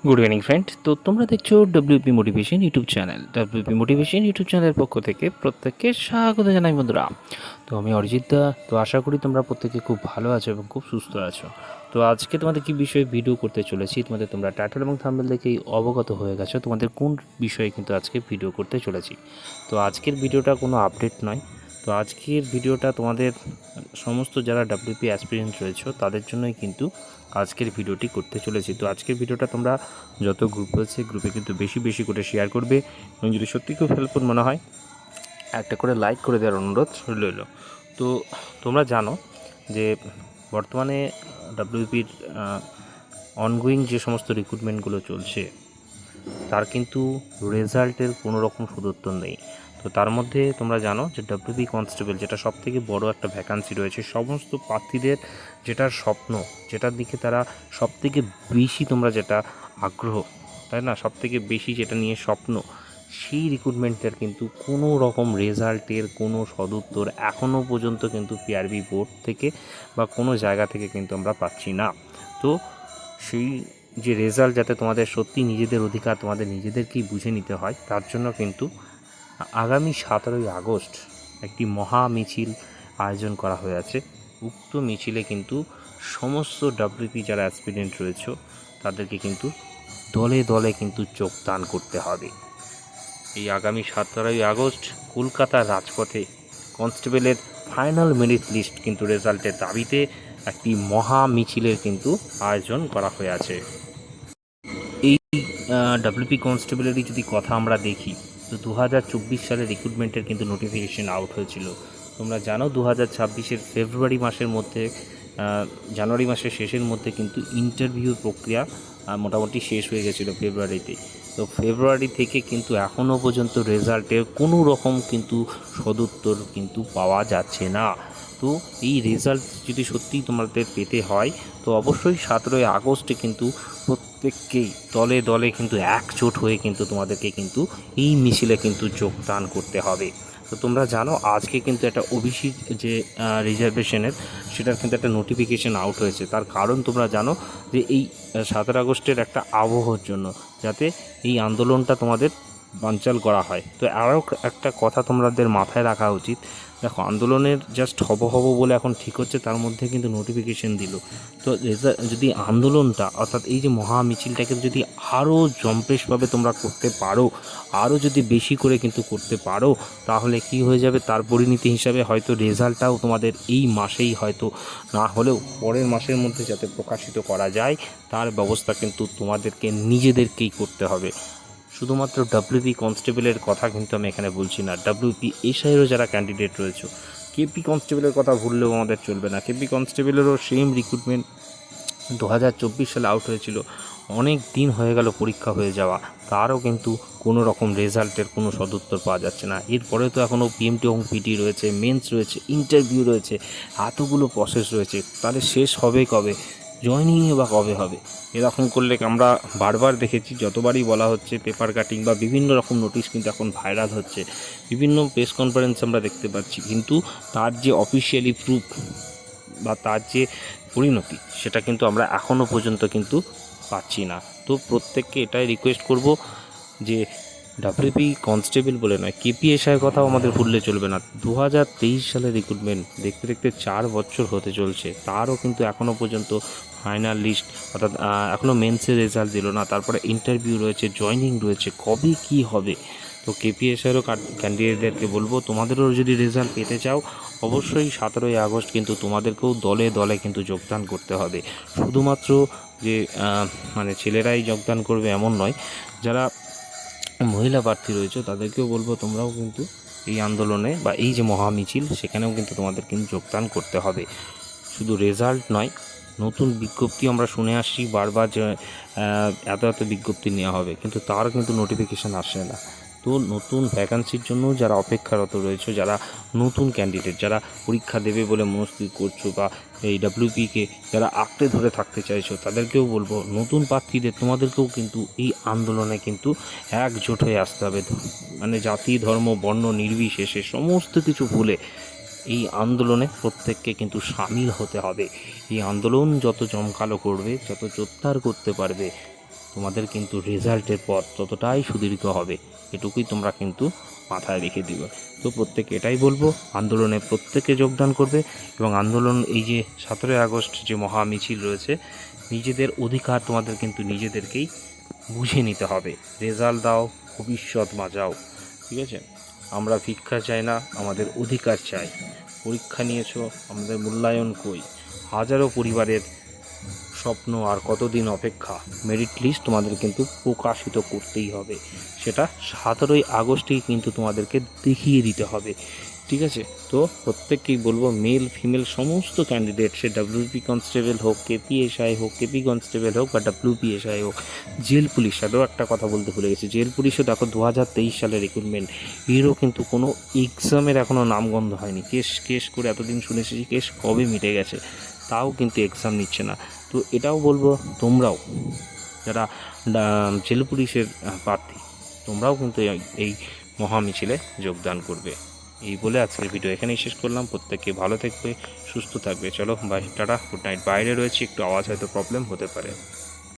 Good evening friend. তো তোমরা দেখছো WP motivation YouTube channel. WP motivation YouTube চ্যানেলের পক্ষ থেকে প্রত্যেককে স্বাগত জানাই বন্ধুরা। তো আমি অরিজিৎ দা। তো আশা করি তোমরা প্রত্যেকে খুব ভালো আছো এবং খুব সুস্থ আছো। তো আজকে তোমাদের কি বিষয়ে ভিডিও করতে চলেছি, তোমরা টাইটেল এবং থাম্বনেল দেখেই অবগত হয়ে গেছো তোমাদের কোন বিষয়ে কিন্তু আজকে ভিডিও করতে চলেছি। তো আজকের ভিডিওটা কোনো আপডেট নয়। তো আজকের ভিডিওটা তোমাদের সমস্ত যারা ডব্লিউপি অ্যাসপিরেন্ট রয়েছে তাদের জন্যই কিন্তু আজকের ভিডিওটি করতে চলেছি। তো আজকের ভিডিওটা তোমরা যত গ্রুপ রয়েছে গ্রুপে কিন্তু বেশি বেশি করে শেয়ার করবে এবং যদি সত্যি খুব হেল্পফুল মনে হয় একটা করে লাইক করে দেওয়ার অনুরোধ রইল। তো তোমরা জানো যে বর্তমানে ডব্লিউপির অনগোয়িং যে সমস্ত রিক্রুটমেন্টগুলো চলছে তার কিন্তু রেজাল্টের কোনো রকম সদুত্তর নেই। তো তার মধ্যে তোমরা জানো যে ডব্লিউপি কনস্টেবল যেটা সবথেকে বড় একটা ভ্যাকান্সি রয়েছে, সমস্ত প্রার্থীদের যেটার স্বপ্ন, যেটার দিকে তারা সবথেকে বেশি তোমরা যেটা আগ্রহ, তাই না, সবথেকে বেশি যেটা নিয়ে স্বপ্ন, সেই রিক্রুটমেন্টের কিন্তু কোনো রকম রেজাল্টের কোনো সদুত্তর এখনও পর্যন্ত কিন্তু পিআরবি বোর্ড থেকে বা কোনো জায়গা থেকে কিন্তু আমরা পাচ্ছি না। তো সেই যে রেজাল্ট যাতে তোমাদের সত্যি নিজেদের অধিকার তোমাদের নিজেদেরকেই বুঝে নিতে হয়, তার জন্য কিন্তু আগামী 17ই আগস্ট একটি মহা মিছিল আয়োজন করা হয়েছে। উক্ত মিছিলে কিন্তু সমস্ত ডব্লিউপি যারা অ্যাসপিরেন্ট রয়েছে তাদেরকে কিন্তু দলে দলে কিন্তু যোগদান করতে হবে। এই আগামী 17ই আগস্ট কলকাতার রাজপথে কনস্টেবলের ফাইনাল মেরিট লিস্ট কিন্তু রেজাল্টের দাবিতে একটি মহা মিছিলের কিন্তু আয়োজন করা হয়েছে। এই ডব্লিউপি কনস্টেবলেরই যদি কথা আমরা দেখি, তো 2024 সালে রিক্রুটমেন্টের কিন্তু নোটিফিকেশন আউট হয়েছিল। তোমরা জানো 2026-এর ফেব্রুয়ারি মাসের মধ্যে, জানুয়ারি মাসের শেষের মধ্যে কিন্তু ইন্টারভিউ প্রক্রিয়া মোটামুটি শেষ হয়ে গেছিলো ফেব্রুয়ারিতে। তো ফেব্রুয়ারি থেকে কিন্তু এখনও পর্যন্ত রেজাল্টের কোনো রকম কিন্তু সদুত্তর কিন্তু পাওয়া যাচ্ছে না। তো এই রেজাল্ট যদি সত্যিই তোমাদের পেতে হয় তো অবশ্যই 17ই আগস্টে কিন্তু প্রত্যেককেই দলে দলে কিন্তু একজোট হয়ে কিন্তু তোমাদেরকে কিন্তু এই মিছিলে কিন্তু যোগদান করতে হবে। তো তোমরা জানো আজকে কিন্তু একটা ওবিসি যে রিজার্ভেশনের সেটার কিন্তু একটা নোটিফিকেশান আউট হয়েছে। তার কারণ তোমরা জানো যে এই 17 আগস্টের একটা আবহর জন্য, যাতে এই আন্দোলনটা তোমাদের বানচাল করা হয়। তো আরও একটা কথা তোমাদের মাথায় রাখা উচিত, দেখো আন্দোলনের জাস্ট হব বলে এখন ঠিক হচ্ছে, তার মধ্যে কিন্তু নোটিফিকেশন দিল। তো যদি আন্দোলনটা অর্থাৎ এই যে মহা মিছিলটাকে যদি আরও জম্পেশভাবে তোমরা করতে পারো, আরও যদি বেশি করে কিন্তু করতে পারো, তাহলে কি হয়ে যাবে, তার পরিণতি হিসাবে হয়তো রেজাল্টটাও তোমাদের এই মাসেই হয়তো না হলেও পরের মাসের মধ্যে যাতে প্রকাশিত করা যায় তার ব্যবস্থা কিন্তু তোমাদেরকে নিজেদেরকেই করতে হবে। শুধুমাত্র ডব্লিউপি কনস্টেবলের কথা কিন্তু আমি এখানে বলছি না, ডব্লিউপি এসআইয়েরও যারা ক্যান্ডিডেট রয়েছে, কেপি কনস্টেবলের কথা ভুললেও আমাদের চলবে না। কেপি কনস্টেবলেরও সেম রিক্রুটমেন্ট 2024 সালে আউট হয়েছিল। অনেক দিন হয়ে গেল পরীক্ষা হয়ে যাওয়া, তারও কিন্তু কোনো রকম রেজাল্টের কোনো সদুত্তর পাওয়া যাচ্ছে না। এরপরে তো এখনও পিএমটি এবং পিটি রয়েছে, মেন্স রয়েছে, ইন্টারভিউ রয়েছে, এতগুলো প্রসেস রয়েছে, তাহলে শেষ হবে কবে, জয়েনিংয়ে বা কবে হবে? এরকম করলে আমরা বারবার দেখেছি, যতবারই বলা হচ্ছে পেপার কাটিং বা বিভিন্ন রকম নোটিশ কিন্তু এখন ভাইরাল হচ্ছে, বিভিন্ন প্রেস কনফারেন্স আমরা দেখতে পাচ্ছি, কিন্তু তার যে অফিসিয়ালি প্রুফ বা তার যে পরিণতি সেটা কিন্তু আমরা এখনও পর্যন্ত কিন্তু পাচ্ছি না। তো প্রত্যেককে এটাই রিকোয়েস্ট করব যে ডব্লিউপি কনস্টেবল বলে নয়, কেপিএসআইয়ের কথাও আমাদের ভুললে চলবে না। 2023 সালের রিক্রুটমেন্ট দেখতে দেখতে 4 বছর হতে চলছে, তারও কিন্তু এখনও পর্যন্ত ফাইনাল লিস্ট অর্থাৎ এখনও মেন্সের রেজাল্ট দিল না, তারপরে ইন্টারভিউ রয়েছে, জয়নিং রয়েছে, কবে কি হবে? তো কেপিএসআইয়েরও ক্যান্ডিডেটদেরকে বলবো, তোমাদেরও যদি রেজাল্ট পেতে চাও অবশ্যই 17ই আগস্ট কিন্তু তোমাদেরকেও দলে দলে কিন্তু যোগদান করতে হবে। শুধুমাত্র যে মানে ছেলেরাই যোগদান করবে এমন নয়, যারা মহিলা প্রার্থী রয়েছে তাদেরকেও বলবো তোমরাও কিন্তু এই আন্দোলনে বা এই যে মহামিছিল সেখানেও কিন্তু তোমাদের কিন্তু যোগদান করতে হবে। শুধু রেজাল্ট নয়, নতুন বিজ্ঞপ্তি আমরা শুনে আসছি বারবার যে এত এত বিজ্ঞপ্তি নেওয়া হবে, কিন্তু তার কিন্তু নোটিফিকেশান আসে না। তো নতুন ভ্যাকান্সির জন্য যারা অপেক্ষারত রয়েছে, যারা নতুন ক্যান্ডিডেট, যারা পরীক্ষা দেবে বলে মনস্থির করছো বা এই ডব্লিউপিকে যারা আঁকড়ে ধরে থাকতে চাইছো, তাদেরকেও বলবো নতুন প্রার্থীদের তোমাদেরকেও কিন্তু এই আন্দোলনে কিন্তু একজোট হয়ে আসতে হবে। মানে জাতি ধর্ম বর্ণ নির্বিশেষে সমস্ত কিছু ভুলে এই আন্দোলনে প্রত্যেককে কিন্তু সামিল হতে হবে। এই আন্দোলন যত জমকালো করবে, যত জোরদার করতে পারবে, তোমাদের কিন্তু রেজাল্টের পথ ততটাই সুদীর্ঘ হবে, এটুকুই তোমরা কিন্তু মাথায় রেখে দিবে। তো প্রত্যেকে এটাই বলবো, আন্দোলনে প্রত্যেকে যোগদান করবে এবং আন্দোলন এই যে 17ই আগস্ট যে মহা মিছিল রয়েছে, নিজেদের অধিকার তোমাদের কিন্তু নিজেদেরকেই বুঝে নিতে হবে। রেজাল্ট দাও, ভবিষ্যৎ বাঁচাও, ঠিক আছে? আমরা ভিক্ষা চাই না, আমাদের অধিকার চাই। পরীক্ষা নিয়েছো, আমাদের মূল্যায়ন কই? হাজারো পরিবারের স্বপ্ন আর কতদিন অপেক্ষা? মেরিট লিস্ট তোমাদের কিন্তু প্রকাশিত করতেই হবে, সেটা 17ই আগস্টেই কিন্তু তোমাদেরকে দেখিয়ে দিতে হবে, ঠিক আছে? তো প্রত্যেককেই বলবো, মেল ফিমেল সমস্ত ক্যান্ডিডেট, সে ডাব্লিউপি কনস্টেবল হোক, কেপিএসআই হোক, কেপি কনস্টেবল হোক বা ডাব্লিউপিএসআই হোক, জেল পুলিশ, আরও একটা কথা বলতে ভুলে গেছি, জেল পুলিশও দেখো 2023 সালের রিক্রুটমেন্ট, এরও কিন্তু কোনো এক্সামের এখনও নামগন্ধ হয়নি। কেস করে এতদিন শুনে এসেছি কেস কবে মিটে গেছে, তাও কিন্তু এক্সাম নিচ্ছে না। তো এটাও বলবো, তোমরাও যারা জেল পুলিশের প্রার্থী, তোমরাও কিন্তু এই মহা মিছিলে যোগদান করবে। এই বলে আজকের ভিডিও এখানেই শেষ করলাম। প্রত্যেকে ভালো থাকবে, সুস্থ থাকবে। চলো বাই, টাটা, গুড নাইট। বাইরে রয়েছে, একটু আওয়াজ হয়তো প্রবলেম হতে পারে।